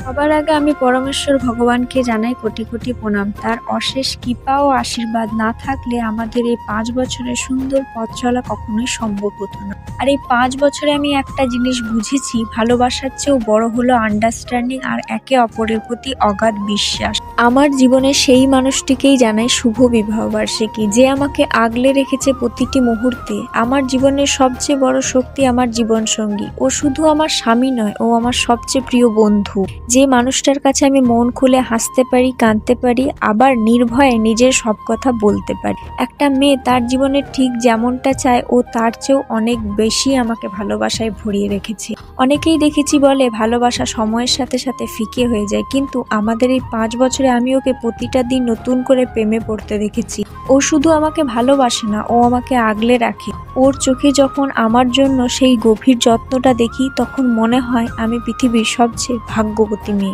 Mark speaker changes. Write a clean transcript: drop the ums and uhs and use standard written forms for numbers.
Speaker 1: সবার আগে আমি পরমেশ্বর ভগবানকে জানাই কোটি কোটি প্রণাম। তার অশেষ কৃপা ও আশীর্বাদ না থাকলে আমাদের এই ৫ বছরের সুন্দর পথ চলা কখনোই সম্ভব হতো না। আর এই ৫ বছরে আমি একটা জিনিস বুঝেছি, ভালোবাসার চেয়েও বড় হলো আন্ডারস্ট্যান্ডিং আর একে অপরের প্রতি অগাধ বিশ্বাস। আমার জীবনের সেই মানুষটিকেই জানাই শুভ বিবাহবার্ষিকী, যে আমাকে আগলে রেখেছে প্রতিটি মুহূর্তে। আমার জীবনের সবচেয়ে বড় শক্তি আমার জীবনসঙ্গী। ও শুধু আমার স্বামী নয়, ও আমার সবচেয়ে প্রিয় বন্ধু। যে মানুষটার কাছে আমি মন খুলে হাসতে পারি, কাঁদতে পারি, আবার নির্ভয়ে নিজের সব কথা বলতে পারি। একটা মেয়ে তার জীবনে ঠিক যেমনটা চায়, ও তার চেয়েও অনেক বেশি আমাকে ভালোবাসায় ভরিয়ে রেখেছে। অনেকেই দেখেছি বলে ভালোবাসা সময়ের সাথে সাথে ফিকে হয়ে যায়, কিন্তু আমাদের এই ৫ বছরে আমি ওকে প্রতিটা দিন নতুন করে প্রেমে পড়তে দেখেছি। ও শুধু আমাকে ভালোবাসে না, ও আমাকে আগলে রাখে। ওর চোখে যখন আমার জন্য সেই গভীর যত্নটা দেখি, তখন মনে হয় আমি পৃথিবীর সবচেয়ে ভাগ্যবতী মেয়ে।